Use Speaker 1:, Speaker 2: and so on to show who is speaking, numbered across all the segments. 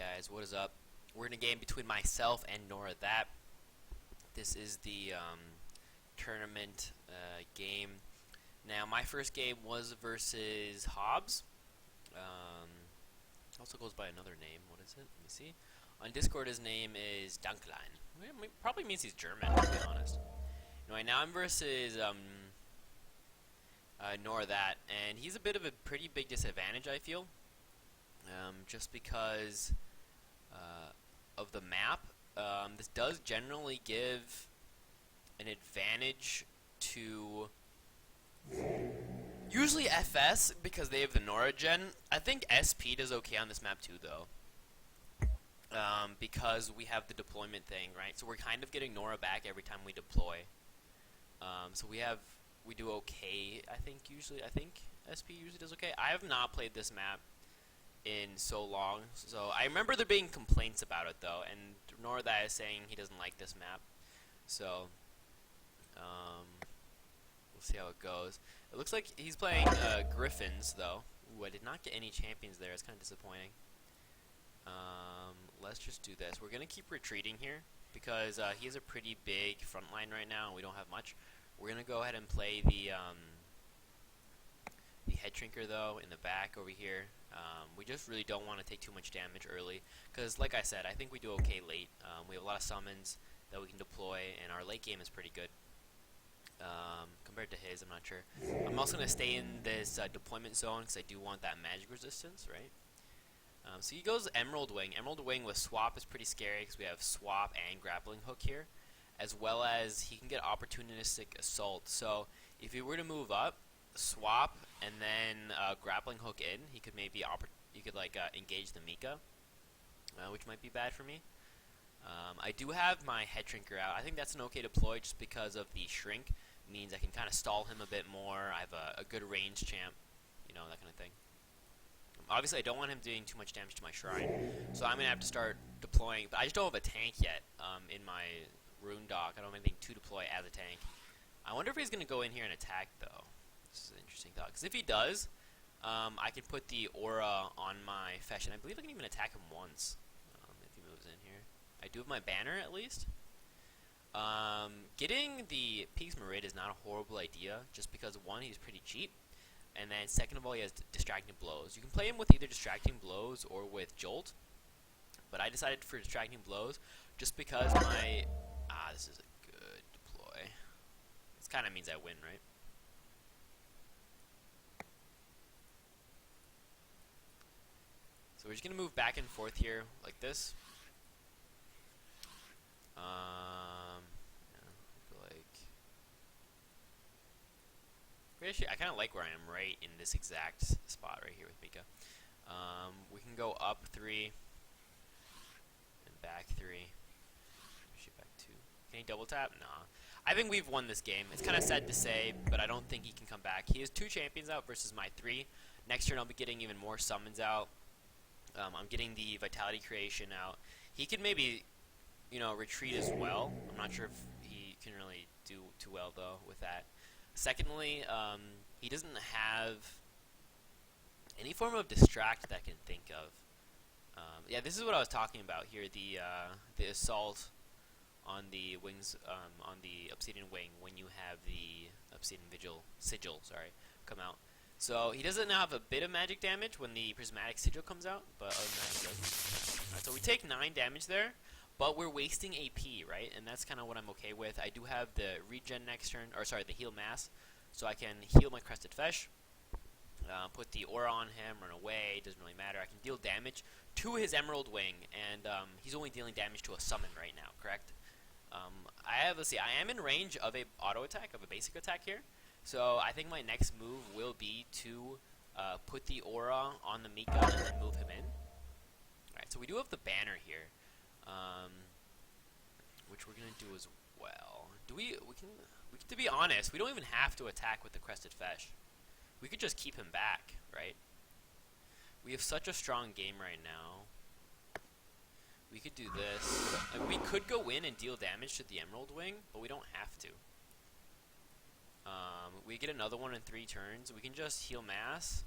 Speaker 1: guys, what is up? We're in a game between myself and Norathat. This is the tournament game. Now, my first game was versus Hobbs. Also goes by another name. What is it? Let me see. On Discord, his name is Dunklein. Probably means he's German, to be honest. Anyway, now I'm versus Norathat, and he's a bit of a pretty big disadvantage, I feel. Just because of the map. This does generally give an advantage to usually FS because they have the Nora gen. I think SP does okay on this map too, though, because we have the deployment thing, right? So we're kind of getting Nora back every time we deploy. So we do okay. I think SP usually does okay. I have not played this map in so long, so I remember there being complaints about it though, and Norathat is saying he doesn't like this map, so we'll see how it goes. It looks like he's playing Griffins though. Ooh, I did not get any champions there. It's kind of disappointing. Let's just do this. We're gonna keep retreating here because he has a pretty big front line right now and we don't have much. We're gonna go ahead and play the head shrinker though in the back over here. We just really don't want to take too much damage early because, like I said, I think we do okay late. We have a lot of summons that we can deploy, and our late game is pretty good compared to his. I'm not sure. I'm also going to stay in this deployment zone because I do want that magic resistance, right? So he goes Emerald Wing. Emerald Wing with swap is pretty scary because we have swap and grappling hook here, as well as he can get opportunistic assault. So if he were to move up, swap and then grappling hook in, he could maybe engage the Mika, which might be bad for me. I do have my head shrinker out. I think that's an okay deploy just because of the shrink means I can kind of stall him a bit more. I have a good range champ, you know, that kind of thing. Obviously, I don't want him doing too much damage to my shrine, so I'm gonna have to start deploying. But I just don't have a tank yet in my rune dock. I don't have anything to deploy as a tank. I wonder if he's gonna go in here and attack though. This is an interesting thought, because if he does, I can put the aura on my Fesh, and I believe I can even attack him once if he moves in here. I do have my banner, at least. Getting the Peaks Merid is not a horrible idea, just because, one, he's pretty cheap, and then second of all, he has Distracting Blows. You can play him with either Distracting Blows or with Jolt, but I decided for Distracting Blows just because my... this is a good deploy. This kind of means I win, right? So we're just going to move back and forth here, like this. Actually, I kind of like where I am right in this exact spot right here with Mika. We can go up 3 and back 3. Shoot back 2. Can he double tap? Nah. I think we've won this game. It's kind of sad to say, but I don't think he can come back. He has 2 champions out versus my 3. Next turn I'll be getting even more summons out. I'm getting the Vitality Creation out. He could maybe, retreat as well. I'm not sure if he can really do too well, though, with that. Secondly, he doesn't have any form of distract that I can think of. Yeah, this is what I was talking about here, the assault on the wings, on the Obsidian Wing when you have the Obsidian Sigil, come out. So he doesn't have a bit of magic damage when the Prismatic Sigil comes out, but other than that he does. Alright, so we take 9 damage there, but we're wasting AP, right? And that's kind of what I'm okay with. I do have the regen next turn, the heal mass, so I can heal my Crested Fesh, put the aura on him, run away, doesn't really matter. I can deal damage to his Emerald Wing, and he's only dealing damage to a summon right now, correct? I am in range of a auto attack, of a basic attack here. So I think my next move will be to put the aura on the Mika and then move him in. Alright, so we do have the banner here, which we're gonna do as well. To be honest, we don't even have to attack with the Crested Fesh. We could just keep him back, right? We have such a strong game right now. We could do this. We could go in and deal damage to the Emerald Wing, but we don't have to. We get another one in 3 turns. We can just heal mass.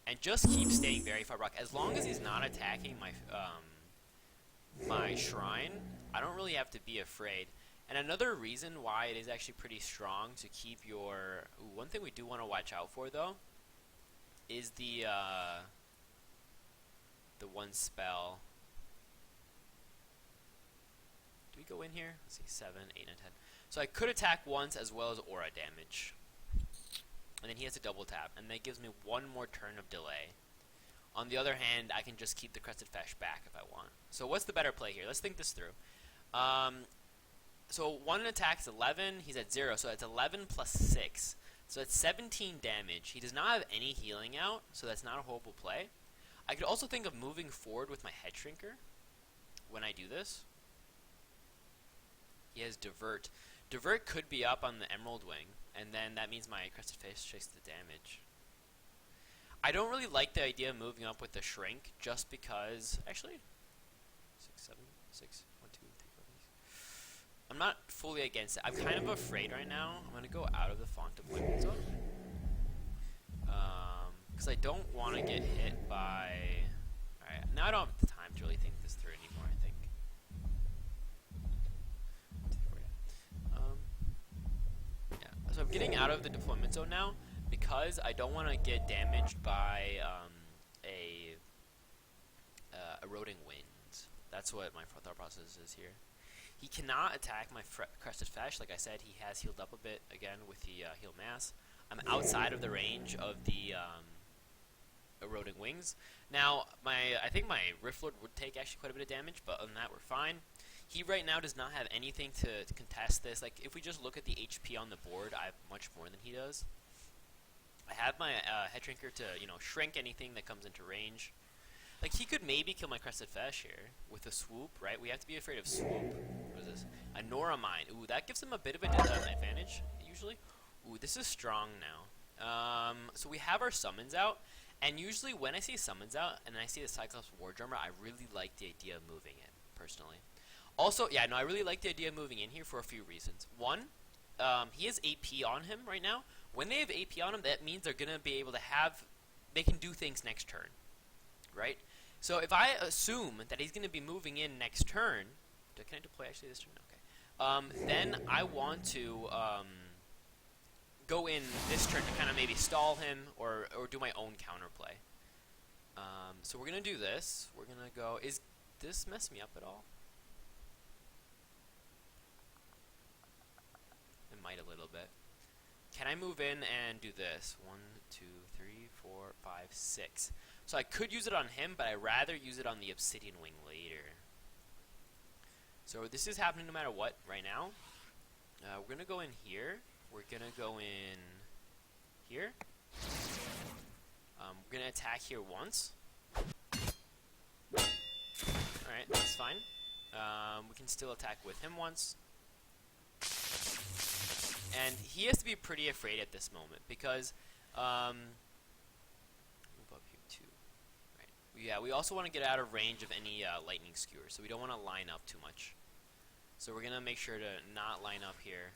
Speaker 1: and just keep staying very far back. As long as he's not attacking my shrine, I don't really have to be afraid. And another reason why it is actually pretty strong to keep your... Ooh, one thing we do want to watch out for, though, is the one spell. Do we go in here? Let's see, 7, 8, and 10. So I could attack once as well as aura damage. And then he has a double tap, and that gives me one more turn of delay. On the other hand, I can just keep the Crested Fesh back if I want. So what's the better play here? Let's think this through. So one attack is 11, he's at 0, so it's 11 plus 6. So that's 17 damage. He does not have any healing out, so that's not a horrible play. I could also think of moving forward with my Head Shrinker when I do this. He has Divert. Divert could be up on the Emerald Wing, and then that means my Crested Fesh takes the damage. I don't really like the idea of moving up with the Shrink, just because... Actually, 6, 7, 6, 1, 2, 3, 4, 5. I'm not fully against it. I'm kind of afraid right now. I'm going to go out of the Font of Limit Zone. Because I don't want to get hit by... Alright, now I don't have the time to really think this through anymore, I think. Yeah, so I'm getting out of the deployment zone now, because I don't want to get damaged by a eroding wind. That's what my thought process is here. He cannot attack my Crested Fesh. Like I said, he has healed up a bit again with the heal mass. I'm outside of the range of the eroding wings. Now, I think my Rift-Lord would take actually quite a bit of damage, but other than that, we're fine. He right now does not have anything to contest this. Like, if we just look at the HP on the board, I have much more than he does. I have my Head Shrinker to, shrink anything that comes into range. Like, he could maybe kill my Crested Fesh here with a swoop, right? We have to be afraid of swoop. What is this? A Nora Mine. Ooh, that gives him a bit of an advantage, usually. Ooh, this is strong now. So we have our summons out, and usually when I see summons out and I see the Cyclops War Drummer, I really like the idea of moving in, personally. Also, yeah, no, I really like the idea of moving in here for a few reasons. One, he has AP on him right now. When they have AP on him, that means they're going to be able to they can do things next turn, right? So if I assume that he's going to be moving in next turn, can I deploy actually this turn? Okay. Then I want to go in this turn to kind of maybe stall him or do my own counterplay. So we're going to do this. We're going to go... Is this mess me up at all? It might a little bit. Can I move in and do this? 1, 2, 3, 4, 5, 6. So I could use it on him, but I'd rather use it on the Obsidian Wing later. So this is happening no matter what right now. We're going to go in here. We're going to go in here. We're going to attack here once. Alright, that's fine. We can still attack with him once. And he has to be pretty afraid at this moment because move up here too. Right. Yeah, we also want to get out of range of any lightning skewers, so we don't want to line up too much. So we're gonna make sure to not line up here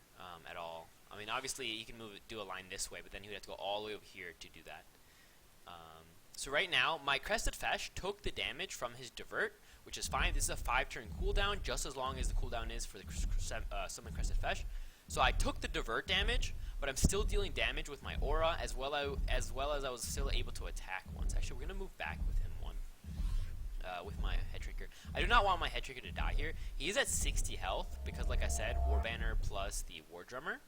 Speaker 1: at all. I mean, obviously you can do a line this way, but then he would have to go all the way over here to do that. So right now, my Crested Fesh took the damage from his Divert, which is fine. This is a 5-turn cooldown, just as long as the cooldown is for the Summon Crested Fesh. So I took the Divert damage, but I'm still dealing damage with my Aura, as well as I was still able to attack once. Actually, we're going to move back with him one, with my Head Shrinker. I do not want my Head Shrinker to die here. He is at 60 health, because like I said, War Banner plus the War Drummer.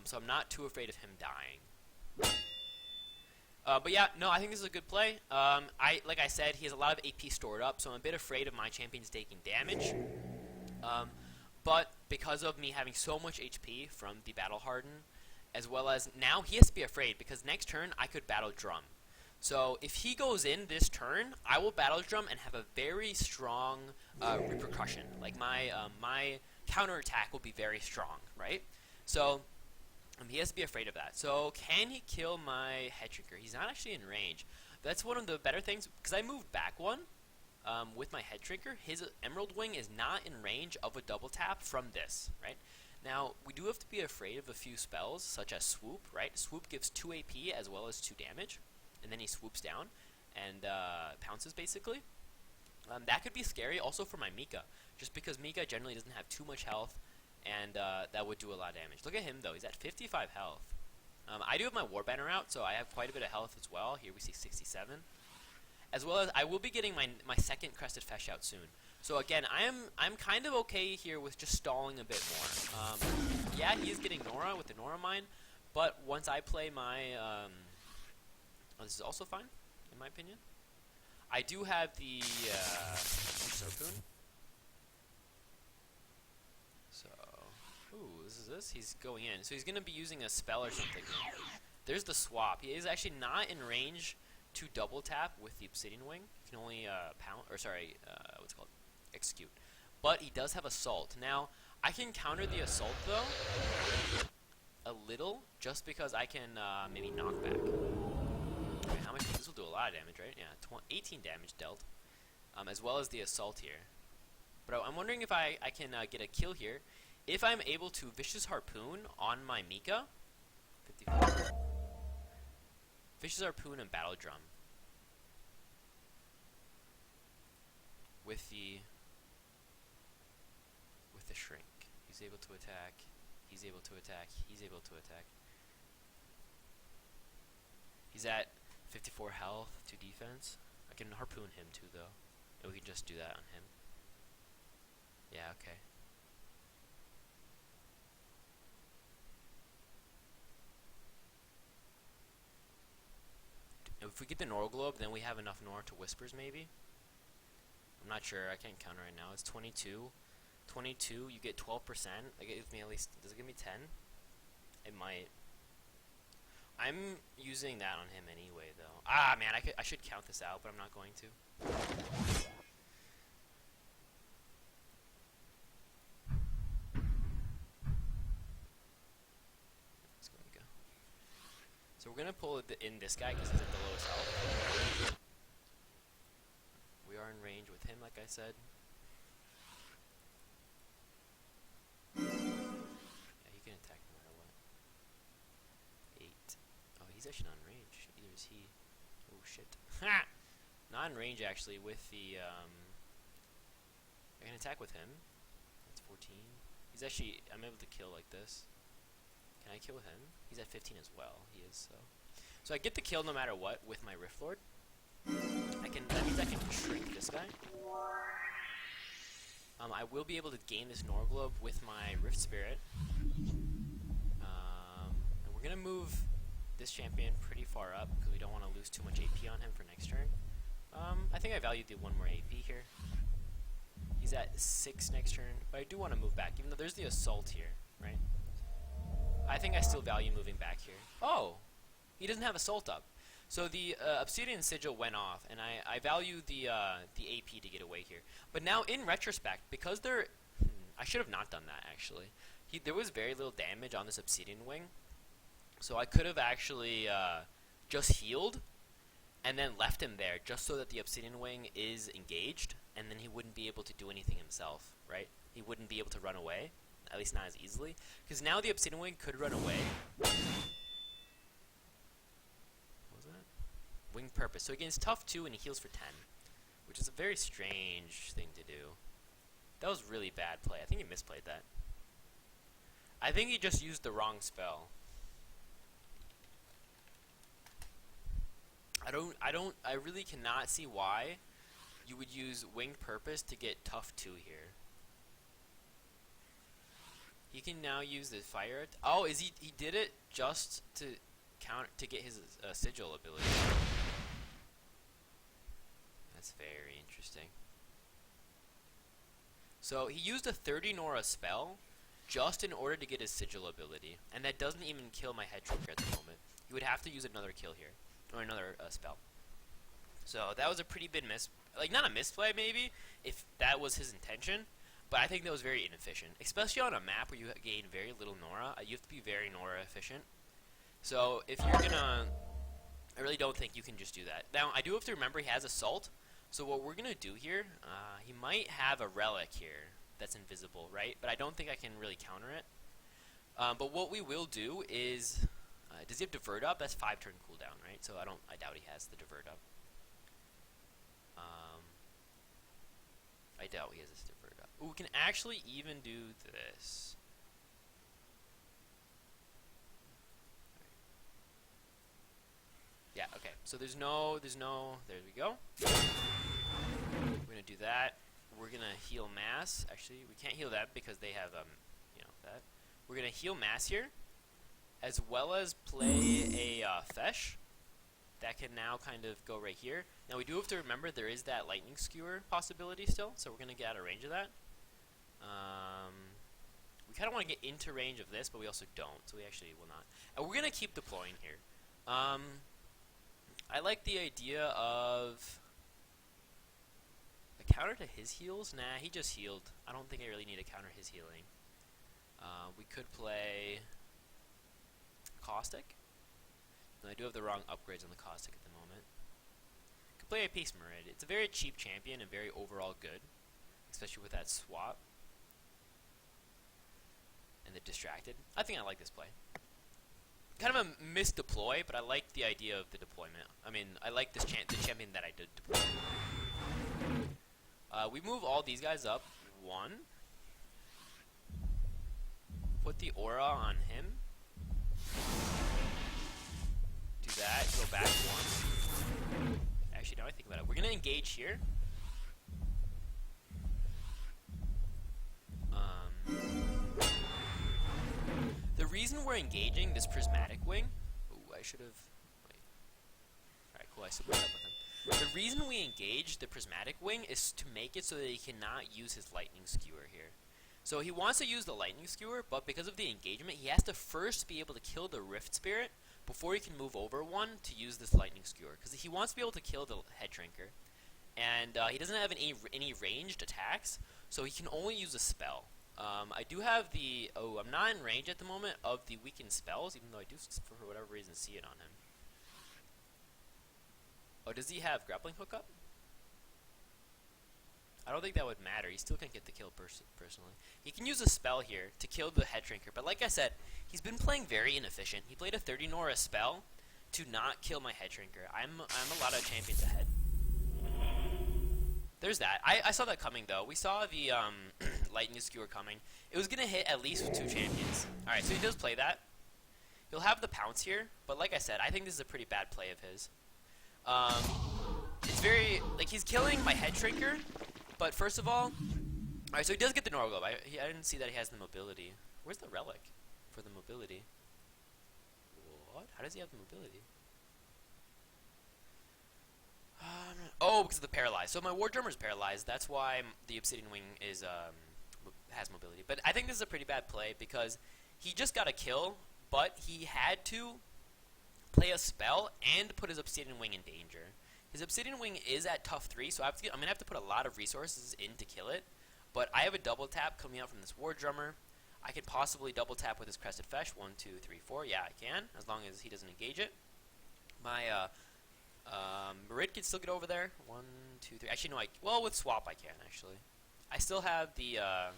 Speaker 1: So I'm not too afraid of him dying. But yeah, no, I think this is a good play. Like I said, he has a lot of AP stored up, so I'm a bit afraid of my champions taking damage. But because of me having so much HP from the Battle Harden, as well as now he has to be afraid because next turn I could Battle Drum. So if he goes in this turn, I will Battle Drum and have a very strong repercussion. Like my counterattack will be very strong, right? So he has to be afraid of that. So can he kill my Head Shrinker? He's not actually in range. That's one of the better things because I moved back one. With my Head Shrinker, his Emerald Wing is not in range of a double tap from this, right? Now, we do have to be afraid of a few spells, such as Swoop, right? Swoop gives 2 AP as well as 2 damage. and then he swoops down and pounces basically. That could be scary also for my Mika, just because Mika generally doesn't have too much health, and that would do a lot of damage. Look at him though, he's at 55 health. I do have my War Banner out, so I have quite a bit of health as well. Here we see 67. As well as I will be getting my second Crested Fesh out soon. So again, I'm kind of okay here with just stalling a bit more. Yeah, he is getting Nora with the Nora Mine, but once I play my... this is also fine, in my opinion. I do have the Harpoon. So, ooh, this. He's going in. So he's going to be using a spell or something. There's the swap. He is actually not in range to double tap with the Obsidian Wing. You can only what's it called? Execute. But he does have Assault. Now, I can counter the Assault though a little, just because I can maybe knock back. Okay, how much? This will do a lot of damage, right? Yeah, 18 damage dealt, as well as the Assault here. But I'm wondering if I can get a kill here. If I'm able to Vicious Harpoon on my Mika, 54. Vicious Harpoon and Battle Drum. With the Shrink. He's able to attack. He's able to attack. He's able to attack. He's at 54 health, 2 defense. I can Harpoon him too though. And we can just do that on him. Yeah, okay. If we get the Nora Globe, then we have enough Nora to Whispers maybe. I'm not sure. I can't count right now. It's 22. 22, you get 12%. Like, it gives me at least... Does it give me 10? It might. I'm using that on him anyway, though. Ah, man, I should count this out, but I'm not going to. Let's go. So we're going to pull in this guy because he's at the lowest health. We are in range with him, like I said. Yeah, he can attack no matter what. 8. Oh, he's actually not in range. Either is he. Oh, shit. Ha! Not in range, actually, with the, I can attack with him. That's 14. He's actually... I'm able to kill like this. Can I kill him? He's at 15 as well. He is, so... So I get the kill no matter what with my Rift Lord. That means I can shrink this guy. I will be able to gain this Nora Globe with my Rift Spirit. And we're going to move this champion pretty far up because we don't want to lose too much AP on him for next turn. I think I value the 1 more AP here. He's at 6 next turn, but I do want to move back, even though there's the Assault here, right? I think I still value moving back here. Oh! He doesn't have Assault up. So the Obsidian Sigil went off, and I value the AP to get away here. But now, in retrospect, because they're... I should have not done that, actually. There was very little damage on this Obsidian Wing, so I could have actually just healed, and then left him there, just so that the Obsidian Wing is engaged, and then he wouldn't be able to do anything himself, right? He wouldn't be able to run away, at least not as easily. Because now the Obsidian Wing could run away. Wing Purpose. So he gains tough 2 and he heals for 10, which is a very strange thing to do. That was really bad play. I think he misplayed that. I think he just used the wrong spell. I really cannot see why you would use Winged Purpose to get tough 2 here. He can now use the fire. Oh, he did it just to get his sigil ability. That's very interesting. So he used a 30 Nora spell just in order to get his sigil ability, and that doesn't even kill my head trigger at the moment. You would have to use another kill here, or another spell. So that was a pretty big not a misplay maybe, if that was his intention, but I think that was very inefficient, especially on a map where you gain very little Nora. You have to be very Nora efficient. So if you're gonna, I really don't think you can just do that. Now I do have to remember he has Assault. So what we're gonna do here, he might have a relic here that's invisible, right? But I don't think I can really counter it. But what we will do is, Does he have Divert Up? That's 5 turn cooldown, right? So I doubt he has the Divert Up. I doubt he has this Divert Up. Ooh, we can actually even do this. Yeah, okay. So there we go. We're gonna do that. We're gonna heal mass. Actually, we can't heal that because they have, that. We're gonna heal mass here, as well as play a Fesh. That can now kind of go right here. Now we do have to remember there is that lightning skewer possibility still, so we're gonna get out of range of that. We kind of want to get into range of this, but we also don't, so we actually will not. And we're gonna keep deploying here. I like the idea of a counter to his heals. Nah, he just healed. I don't think I really need to counter his healing. We could play Caustic. And I do have the wrong upgrades on the Caustic at the moment. Could play a Peace Marid. It's a very cheap champion and very overall good, especially with that swap and the Distracted. I think I like this play. Kind of a misdeploy, but I like the idea of the deployment. I mean, I like this the champion that I did deploy. We move all these guys up 1. Put the aura on him. Do that. Go back 1. Actually, now I think about it, we're gonna engage here. The reason we're engaging this prismatic wing. Ooh, I should have. Wait. Alright, cool. I split up with him. The reason we engage the prismatic wing is to make it so that he cannot use his lightning skewer here. So he wants to use the lightning skewer, but because of the engagement, he has to first be able to kill the rift spirit before he can move over 1 to use this lightning skewer. Because he wants to be able to kill the head shrinker, and he doesn't have any ranged attacks, so he can only use a spell. I do have the... Oh, I'm not in range at the moment of the weakened spells, even though I do, for whatever reason, see it on him. Oh, does he have grappling hook up? I don't think that would matter. He still can't get the kill personally. He can use a spell here to kill the head shrinker, but like I said, he's been playing very inefficient. He played a 30 Nora spell to not kill my head shrinker. I'm a lot of champions ahead. There's that. I saw that coming, though. We saw the lightning skewer coming. It was going to hit at least 2 champions. Alright, so he does play that. He'll have the pounce here, but like I said, I think this is a pretty bad play of his. It's very... Like, he's killing my head shrinker, but first of all... Alright, so he does get the Nora Globe. I didn't see that he has the mobility. Where's the relic for the mobility? What? How does he have the mobility? Oh, because of the paralyzed. So my War Drummer is paralyzed. That's why the Obsidian Wing is has mobility. But I think this is a pretty bad play because he just got a kill, but he had to play a spell and put his Obsidian Wing in danger. His Obsidian Wing is at tough 3, so I'm going to have to put a lot of resources in to kill it. But I have a double tap coming out from this War Drummer. I could possibly double tap with his Crested Fesh. 1, 2, 3, 4. Yeah, I can, as long as he doesn't engage it. My Marid can still get over there. 1, 2, 3. Actually, no. Well, with swap, I can actually. I still have the. Oh,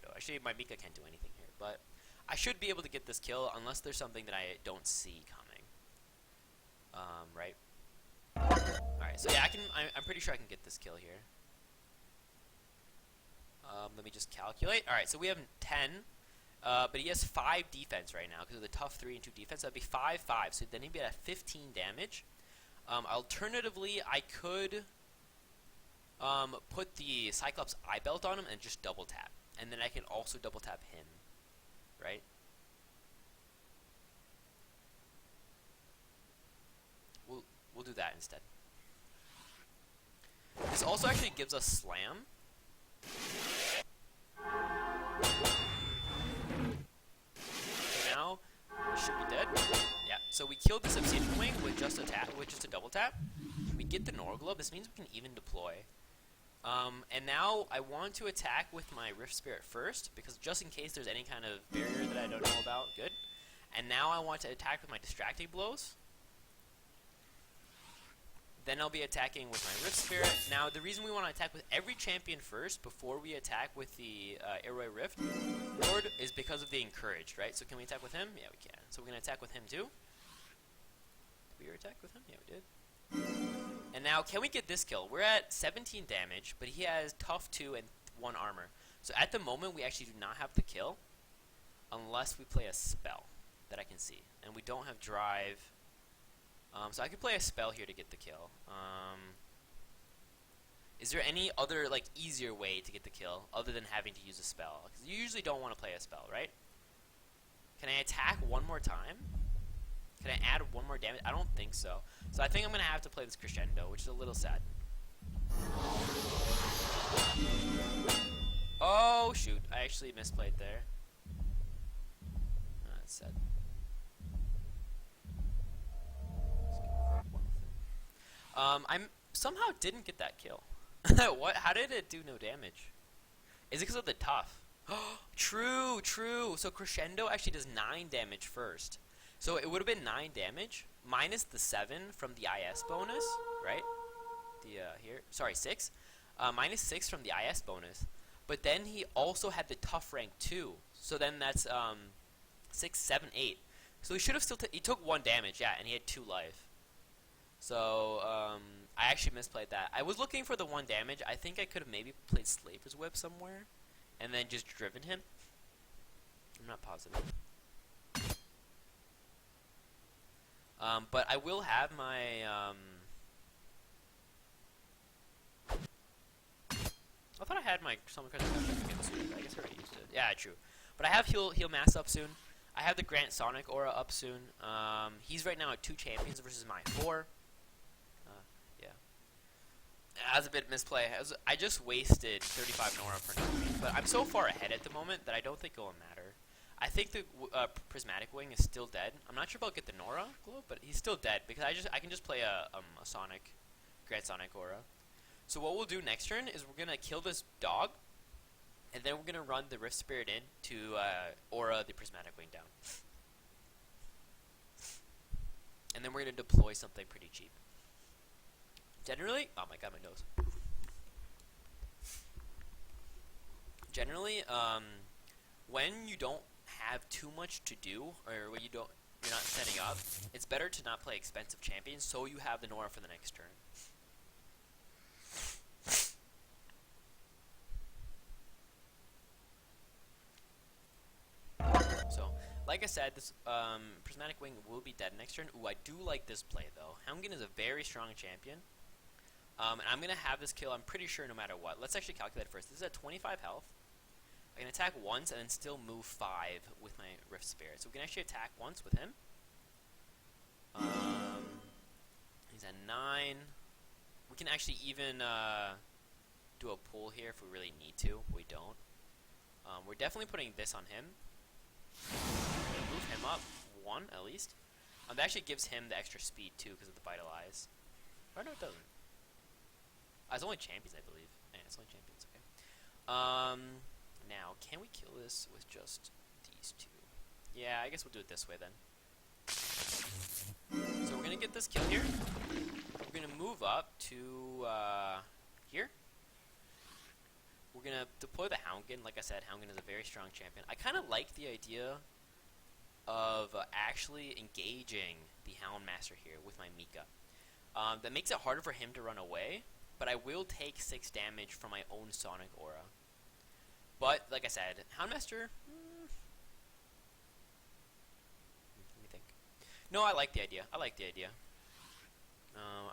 Speaker 1: no, actually, my Mika can't do anything here, but I should be able to get this kill unless there's something that I don't see coming. Right. All right. So yeah, I'm pretty sure I can get this kill here. Let me just calculate. All right. So we have 10. But he has 5 defense right now because of the tough 3 and 2 defense. That'd be 5, 5. So then he'd be at 15 damage. Alternatively, I could put the Cyclops Eye Belt on him and just double tap. And then I can also double tap him. Right? We'll do that instead. This also actually gives us Slam. Now, we should be dead. Yeah, so we killed this Obsidian Wing with just a double tap. We get the Nora Globe. This means we can even deploy. And now I want to attack with my Rift Spirit first, because just in case there's any kind of barrier that I don't know about. Good. And now I want to attack with my Distracting Blows. Then I'll be attacking with my Rift Spirit. Now, the reason we want to attack with every champion first before we attack with the Arroy Rift Lord is because of the Encouraged, right? So can we attack with him? Yeah, we can. So we're going to attack with him too. Did we attack with him? Yeah, we did. And now, can we get this kill? We're at 17 damage, but he has tough 2 and 1 armor. So at the moment, we actually do not have the kill unless we play a spell that I can see. And we don't have drive. So I could play a spell here to get the kill. Is there any other like easier way to get the kill other than having to use a spell? Because you usually don't want to play a spell, right? Can I attack one more time? Can I add one more damage? I don't think so. So I think I'm going to have to play this Crescendo, which is a little sad. Oh, shoot. I actually misplayed there. Oh, that's sad. I somehow didn't get that kill. What? How did it do no damage? Is it because of the tough? True, true. So Crescendo actually does 9 damage first. So it would have been 9 damage minus the 7 from the IS bonus, right? The here, sorry, 6. Minus 6 from the IS bonus. But then he also had the tough rank 2. So then that's 6, 7, 8. So he should have still he took 1 damage, yeah, and he had 2 life. So I actually misplayed that. I was looking for the 1 damage. I think I could have maybe played Slaver's Whip somewhere and then just driven him. I'm not positive. But I will have my I thought I had my Summon Card again soon. I guess I already used it. Yeah, true. But I have heal Mass up soon. I have the Grant Sonic Aura up soon. He's right now at 2 champions versus my 4. Yeah. That was a bit misplay. I just wasted 35 Nora for no reason. But I'm so far ahead at the moment that I don't think it will matter. I think the Prismatic Wing is still dead. I'm not sure about get the Nora glow, but he's still dead because I can just play a Sonic, Grant Sonic Aura. So what we'll do next turn is we're gonna kill this dog, and then we're gonna run the Rift Spirit in to Aura the Prismatic Wing down, and then we're gonna deploy something pretty cheap. Generally, oh my god, my nose. Generally, when you don't have too much to do, or when you're not setting up, it's better to not play expensive champions so you have the Nora for the next turn. So, like I said, this Prismatic Wing will be dead next turn. Ooh, I do like this play though. Helmgen is a very strong champion. And I'm going to have this kill, I'm pretty sure, no matter what. Let's actually calculate first. This is at 25 health. I can attack once and then still move 5 with my Rift Spirit. So we can actually attack once with him. He's at 9. We can actually even do a pull here if we really need to. We don't. We're definitely putting this on him. Move him up 1 at least. That actually gives him the extra speed too because of the Vital Eyes. Or no, it doesn't. It's only champions, I believe. Yeah, it's only champions. Okay. Now, can we kill this with just these 2? Yeah, I guess we'll do it this way then. So we're gonna get this kill here. We're gonna move up to here. We're gonna deploy the Helmgen. Like I said, Helmgen is a very strong champion. I kind of like the idea of actually engaging the Houndmaster here with my Mika. That makes it harder for him to run away, but I will take 6 damage from my own Sonic Aura. But, like I said, Houndmaster, let me think. No, I like the idea. I'm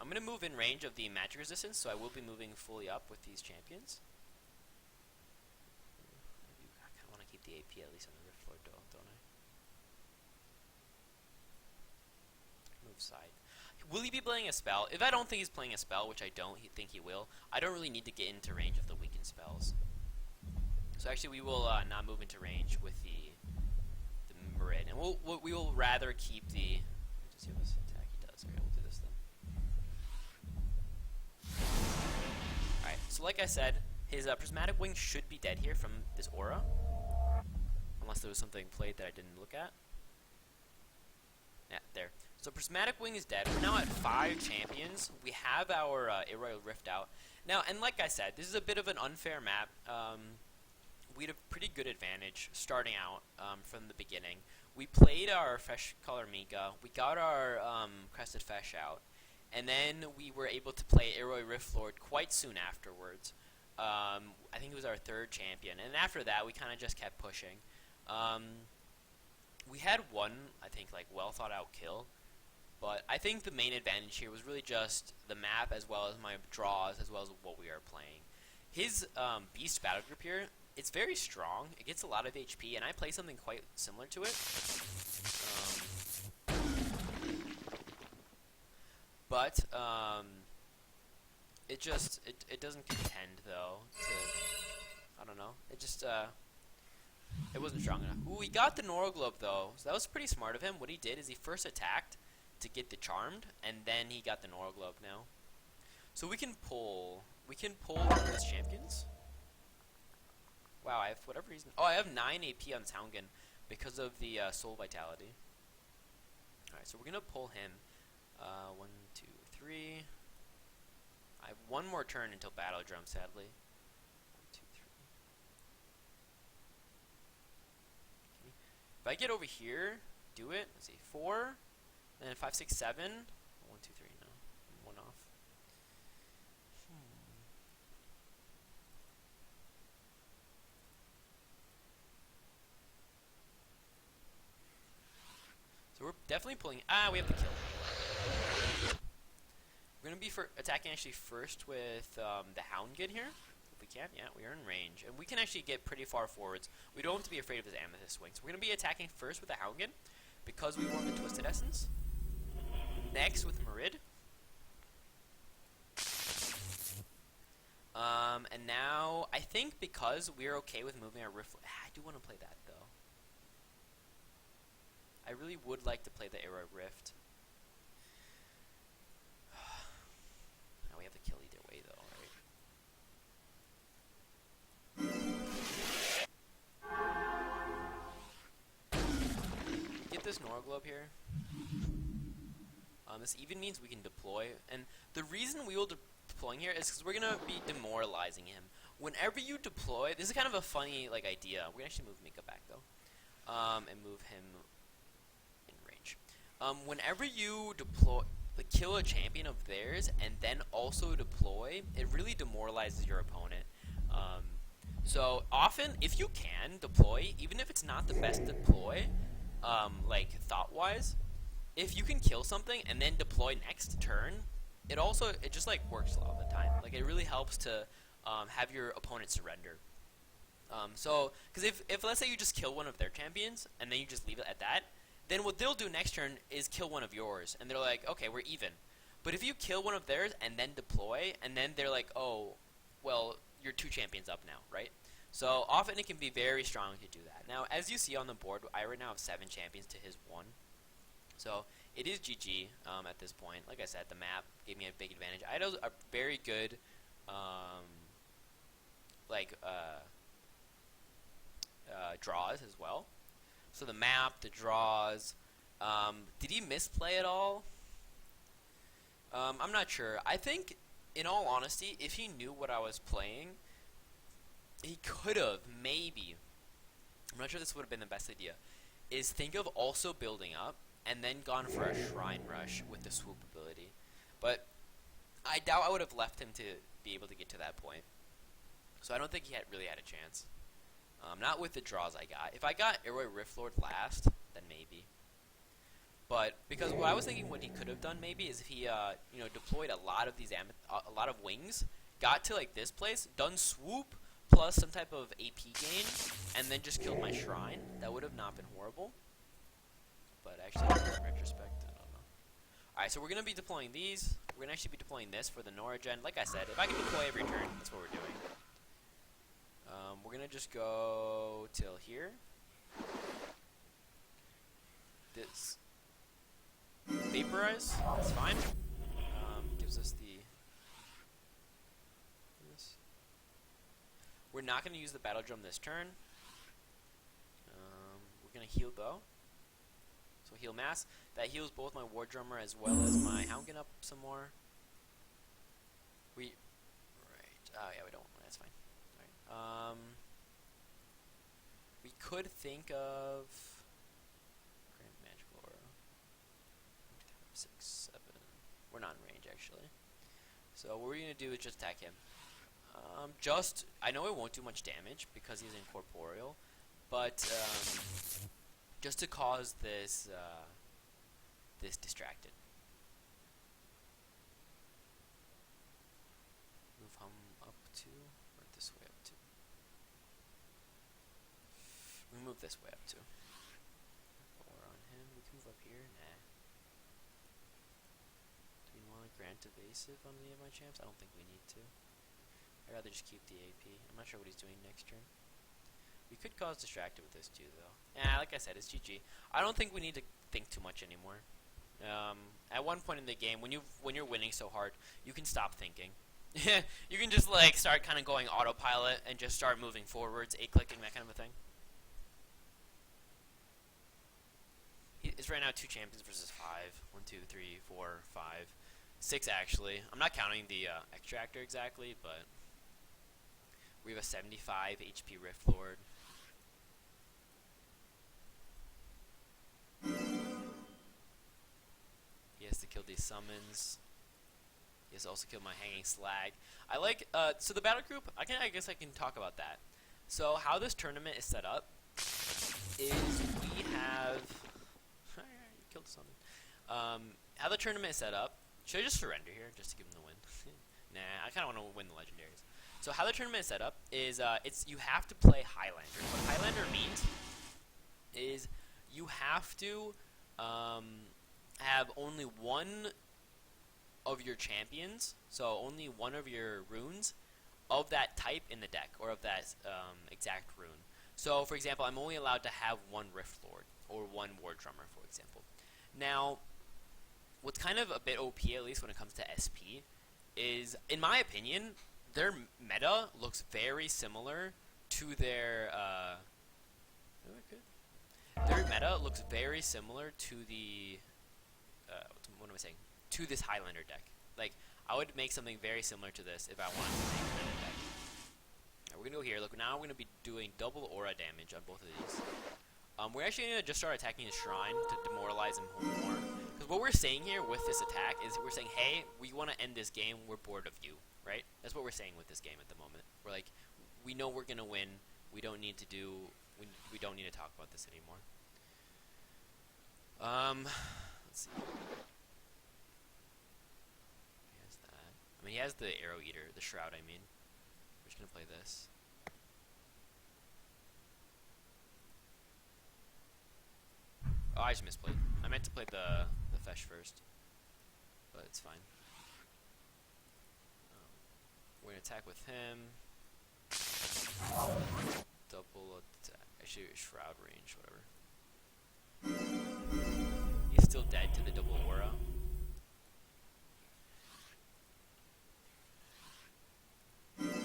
Speaker 1: going to move in range of the magic resistance, so I will be moving fully up with these champions. I kind of want to keep the AP at least on the Rift Lord, don't I? Move side. Will he be playing a spell? If I don't think he's playing a spell, which I don't think he will, I don't really need to get into range of the weakened spells. So actually, we will not move into range with the Marid, and we will rather keep the. Does he have this attack? He does. Okay, we'll do this then. All right. So like I said, his Prismatic Wing should be dead here from this aura, unless there was something played that I didn't look at. Yeah, there. So Prismatic Wing is dead. We're now at 5 champions. We have our Aerial Rift out. Now, and like I said, this is a bit of an unfair map. We had a pretty good advantage starting out from the beginning. We played our Fresh Color Mika. We got our Crested Fesh out. And then we were able to play Aerial Rift Lord quite soon afterwards. I think it was our 3rd champion. And after that, we kind of just kept pushing. We had one, I think, like, well-thought-out kill. But I think the main advantage here was really just the map as well as my draws as well as what we are playing. His Beast Battle Group here, it's very strong. It gets a lot of HP, and I play something quite similar to it. But it doesn't contend, though, to, I don't know. It just, it wasn't strong enough. Ooh, he got the Nora Globe, though. So that was pretty smart of him. What he did is he first attacked to get the Charmed, and then he got the Nora Globe now. So we can pull his champions. Wow, I have, for whatever reason, I have 9 AP on Soundgun because of the Soul Vitality. Alright, so we're gonna pull him. 1, 2, 3. I have one more turn until Battle Drum, sadly. 1, 2, 3. Okay. If I get over here, do it. Let's see, 4. And then 5, 6, 7. 1, 2, 3. No, I'm 1 off. So we're definitely pulling. We have to kill. We're gonna be attacking actually first with the Houndgun here, if we can. Yeah, we are in range, and we can actually get pretty far forwards. We don't have to be afraid of his Amethyst Swing. So we're gonna be attacking first with the Houndgun because we want the Twisted Essence. Next with Marid. And now, I think because we're okay with moving our Rift... I do want to play that, though. I really would like to play the Arrow Rift. Now we have to kill either way, though, right? Get this Nora Globe here. This even means we can deploy, and the reason we will deploying here is because we're gonna be demoralizing him. Whenever you deploy, this is kind of a funny idea. We're gonna actually move Mika back though, and move him in range. Whenever you deploy, kill a champion of theirs, and then also deploy, it really demoralizes your opponent. So often, if you can deploy, even if it's not the best deploy, thought-wise. If you can kill something and then deploy next turn, it just works a lot of the time. Like, it really helps to have your opponent surrender. Because if let's say you just kill one of their champions and then you just leave it at that, then what they'll do next turn is kill one of yours, and they're like, okay, we're even. But if you kill one of theirs and then deploy, and then they're like, oh, well, you're 2 champions up now, right? So often it can be very strong to do that. Now, as you see on the board, I right now have 7 champions to his 1. So it is GG at this point. Like I said, the map gave me a big advantage. I had a very good draws as well. So the map, the draws. Did he misplay at all? I'm not sure. I think, in all honesty, if he knew what I was playing, he could have, maybe. I'm not sure this would have been the best idea. Is think of also building up, and then gone for a Shrine Rush with the swoop ability. But I doubt I would have left him to be able to get to that point. So I don't think he really had a chance. Not with the draws I got. If I got Arrow Rift Lord last, then maybe. But because what I was thinking what he could have done maybe is if he deployed a lot of these a lot of wings, got to this place, done swoop plus some type of AP gain, and then just killed my shrine. That would have not been horrible. But actually, in retrospect, I don't know. Alright, so we're going to be deploying these. We're going to actually be deploying this for the Nora gen. Like I said, if I can deploy every turn, that's what we're doing. We're going to just go till here. This. Vaporize. That's fine. Gives us the... This. We're not going to use the Battle Drum this turn. We're going to heal, though. So We'll heal mass. That heals both my War Drummer as well as my Houndkin up some more. Oh yeah, we don't. That's fine. Alright. We could think of Grand Magical Aura. 6, 7. We're not in range actually. So what we're gonna do is just attack him. I know it won't do much damage because he's incorporeal, but just to cause this distracted. Move him up to, or this way up to. We move this way up to. Or on him, we can move up here. Nah. Do we want to grant evasive on any of my champs? I don't think we need to. I'd rather just keep the AP. I'm not sure what he's doing next turn. We could cause distracted with this too, though. Yeah, like I said, it's GG. I don't think we need to think too much anymore. At one point in the game, when you're winning so hard, you can stop thinking. You can just like start kind of going autopilot and just start moving forwards, A-clicking, that kind of a thing. It's right now 2 champions versus 5. 1, 2, 3, 4, 5, 6 actually. I'm not counting the extractor exactly, but we have a 75 HP Rift Lord. He has to kill these summons. He has to also kill my Hanging Slag. I like, so the battle group, I guess I can talk about that. So how this tournament is set up is we have, you killed the summon. How the tournament is set up, should I just surrender here just to give them the win? Nah, I kind of want to win the legendaries. So how the tournament is set up is you have to play Highlander. What Highlander means is you have to have only one of your champions, so only one of your runes of that type in the deck, or of that exact rune. So for example, I'm only allowed to have one Rift Lord or one War Drummer, for example. Now, what's kind of a bit OP, at least when it comes to SP, is, in my opinion, their meta looks very similar to their meta looks very similar to the what am I saying? To this Highlander deck. Like, I would make something very similar to this if I wanted to make a meta deck. Alright, we're gonna go here. Look, now we're gonna be doing double aura damage on both of these. We're actually gonna just start attacking his shrine to demoralize him more. Because what we're saying here with this attack is we're saying, hey, we want to end this game. We're bored of you, right? That's what we're saying with this game at the moment. We're like, we know we're gonna win. We don't need to do. We don't need to talk about this anymore. Let's see. He has that. I mean, he has the Arrow Eater, the Shroud. I mean, we're just gonna play this. Oh, I just misplayed. I meant to play the Fesh first, but it's fine. We're gonna attack with him. Double attack. Actually, Shroud range, whatever. He's still dead to the double aura. Oops,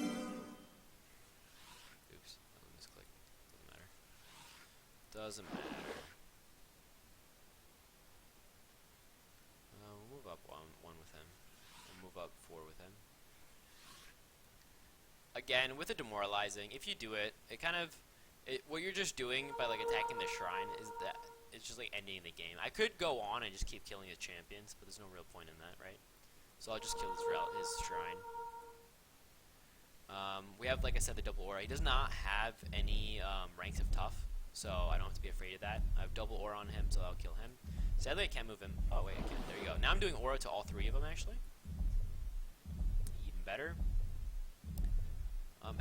Speaker 1: I misclicked. Doesn't matter. We'll move up one with him. We'll move up 4 with him. Again, with the demoralizing, if you do it, it kind of, what you're just doing by like attacking the shrine is that it's just like ending the game. I could go on and just keep killing his champions, but there's no real point in that, right? So I'll just kill his shrine. We have, like I said, the double aura. He does not have any ranks of tough, so I don't have to be afraid of that. I have double aura on him, so I'll kill him. Sadly, I can't move him. Oh wait, I can. There you go. Now I'm doing aura to all 3 of them, actually. Even better.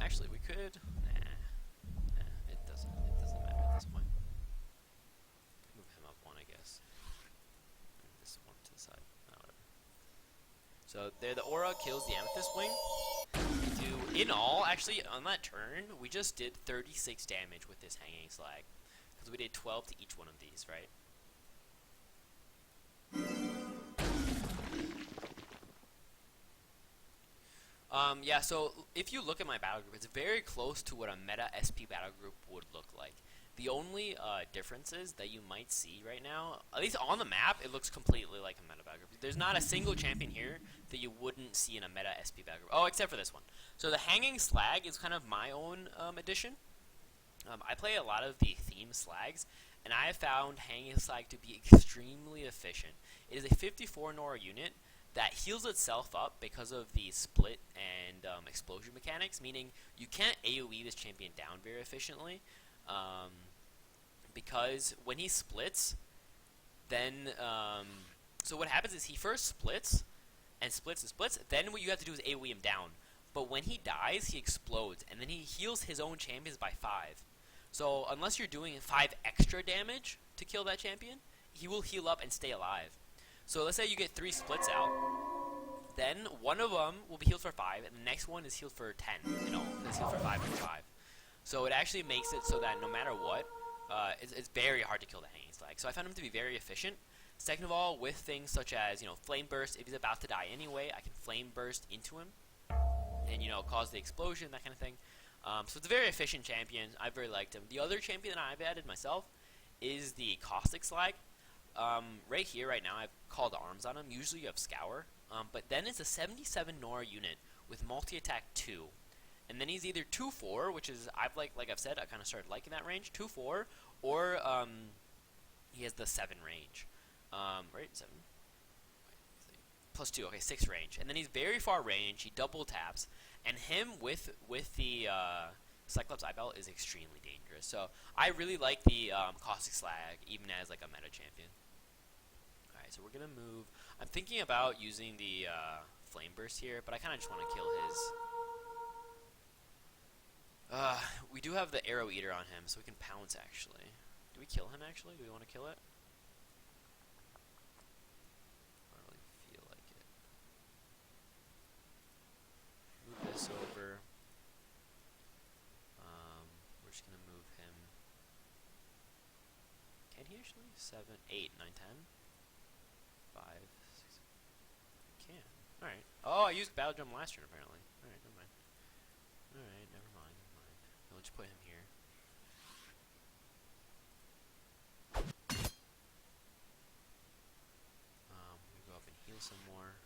Speaker 1: Actually, we could. Nah, it doesn't matter at this point. Move him up 1, I guess. Move this one to the side. No, whatever. So there, the aura kills the Amethyst Wing. We do, in all, actually, on that turn, we just did 36 damage with this Hanging Slag, because we did 12 to each one of these, right? Yeah, so if you look at my battle group, it's very close to what a meta SP battle group would look like. The only differences that you might see right now, at least on the map, it looks completely like a meta battle group. There's not a single champion here that you wouldn't see in a meta SP battle group. Oh, except for this one. So the Hanging Slag is kind of my own addition. I play a lot of the theme slags, and I have found Hanging Slag to be extremely efficient. It is a 54 Nora unit that heals itself up because of the split and explosion mechanics, meaning you can't AoE this champion down very efficiently. Because when he splits, then so what happens is he first splits and splits and splits. Then what you have to do is AoE him down. But when he dies, he explodes, and then he heals his own champions by 5. So unless you're doing 5 extra damage to kill that champion, he will heal up and stay alive. So let's say you get 3 splits out. Then one of them will be healed for 5, and the next one is healed for 10. You know, it's healed for 5 and 5. So it actually makes it so that no matter what, it's very hard to kill the Hanging Slag. So I found him to be very efficient. Second of all, with things such as, Flame Burst, if he's about to die anyway, I can Flame Burst into him and, cause the explosion, that kind of thing. So it's a very efficient champion. I very liked him. The other champion that I've added myself is the Caustic Slag. Right here, right now, I've called arms on him. Usually you have Scour. But then it's a 77 Nora unit with multi-attack 2. And then he's either 2-4, which is, like I've said, I kind of started liking that range, 2-4, or he has the 7 range. Right, 7? Plus 2, okay, 6 range. And then he's very far range, he double taps, and him with the Cyclops Eyeball is extremely dangerous. So I really like the Caustic Slag, even as like a meta champion. Alright, so we're going to move. I'm thinking about using the Flame Burst here, but I kind of just want to kill his... we do have the Arrow Eater on him, so we can pounce, actually. Do we kill him, actually? Do we want to kill it? I don't really feel like it. Move this over. We're just going to move him. Can he actually? 7, 8, 9, 10? 5, 6. He can. Alright. Oh, I used Battle Drum last turn, apparently. Alright, never mind. Alright, never mind. We'll just put him here. We go up and heal some more.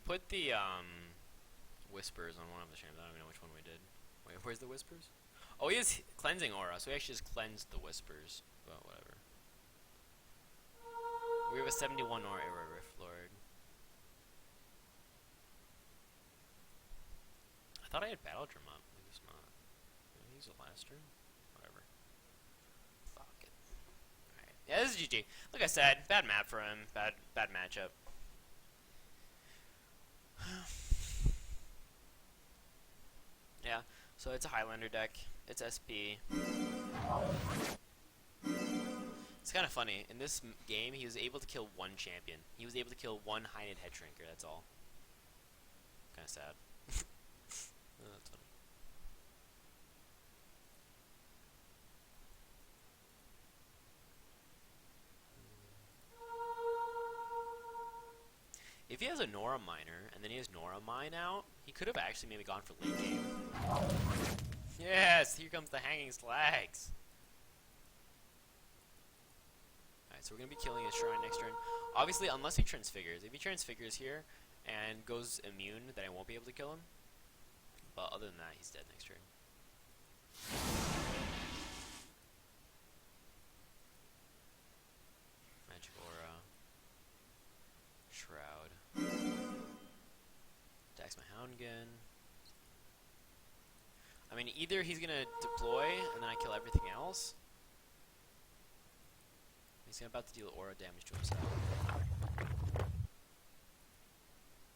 Speaker 1: Put the Whispers on one of the champions. I don't even know which one we did. Wait, where's the Whispers? Oh, he has Cleansing Aura, so we actually just cleansed the Whispers. But whatever. We have a 71 Aura Arrow Rift Lord. I thought I had Battle Drum up. Maybe it's not. Did I use it last turn? Whatever. Fuck it. Alright. Yeah, this is GG. Like I said, bad map for him. Bad matchup. Yeah, so it's a Highlander deck. It's SP. It's kind of funny. In this game, he was able to kill 1 champion. He was able to kill 1 High-Knit Head Shrinker, that's all. Kind of sad. Oh, that's funny. If he has a Nora Miner, and then he has Nora Mine out, he could have actually maybe gone for late game. Yes! Here comes the Hanging Slags! Alright, so we're going to be killing his Shrine next turn. Obviously, unless he Transfigures. If he Transfigures here and goes immune, then I won't be able to kill him. But other than that, he's dead next turn. Magic Aura. Shroud. Attacks my Houndgun. I mean, either he's gonna deploy and then I kill everything else. He's about to deal aura damage to himself.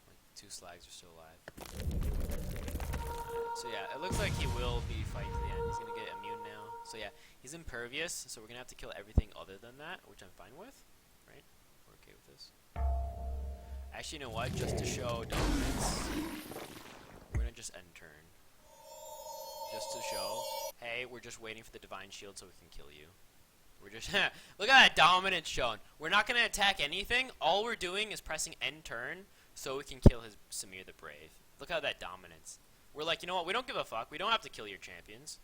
Speaker 1: Like 2 slags are still alive. So yeah, it looks like he will be fighting to the end. He's gonna get immune now. So yeah, he's impervious, so we're gonna have to kill everything other than that, which I'm fine with. Right? We're okay with this. Actually, you know what? Just to show dominance, we're gonna just end turn. Just to show, hey, we're just waiting for the divine shield so we can kill you. We're just look at that dominance shown. We're not gonna attack anything. All we're doing is pressing end turn so we can kill his Samir the Brave. Look at that dominance. We're like, you know what? We don't give a fuck. We don't have to kill your champions.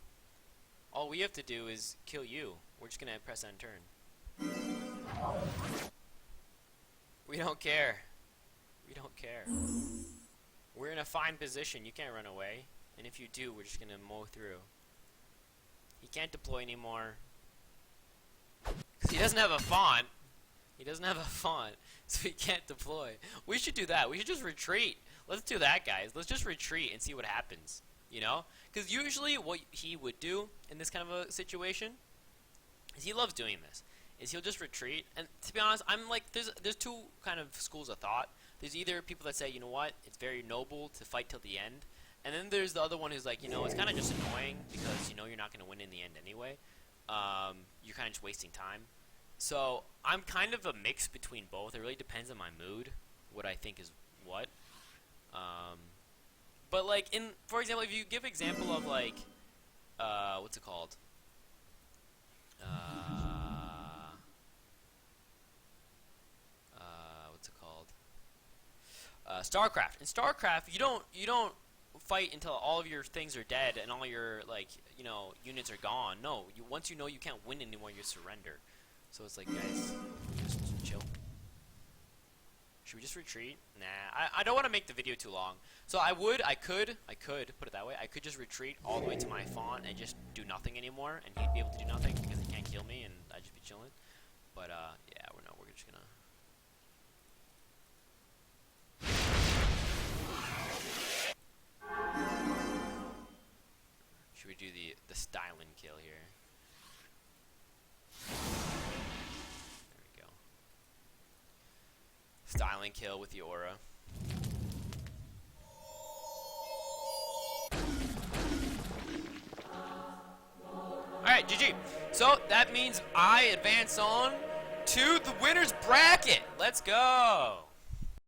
Speaker 1: All we have to do is kill you. We're just gonna press end turn. We don't care. We don't care. We're in a fine position. You can't run away. And if you do, we're just gonna mow through. He can't deploy anymore. Because he doesn't have a font. He doesn't have a font. So he can't deploy. We should do that. We should just retreat. Let's do that, guys. Let's just retreat and see what happens. You know? Because usually what he would do in this kind of a situation is he loves doing this. Is he'll just retreat. And to be honest, I'm like, there's 2 kind of schools of thought. There's either people that say, you know what, it's very noble to fight till the end. And then there's the other one who's like, you know, it's kind of just annoying because, you know, you're not going to win in the end anyway. You're kind of just wasting time. So I'm kind of a mix between both. It really depends on my mood, what I think is what. But like for example, if you give example of like, what's it called? What's it called? StarCraft. In StarCraft, you don't fight until all of your things are dead and all your like units are gone. No, once you know you can't win anymore, you surrender. So it's like, guys, just chill. Should we just retreat? Nah, I don't want to make the video too long. So I could put it that way. I could just retreat all the way to my font and just do nothing anymore, and he'd be able to do nothing because he can't kill me, and I'd just be chilling. But yeah, we're just gonna. Should we do the styling kill here? There we go. Styling kill with the aura. Alright, GG. So that means I advance on to the winner's bracket. Let's go.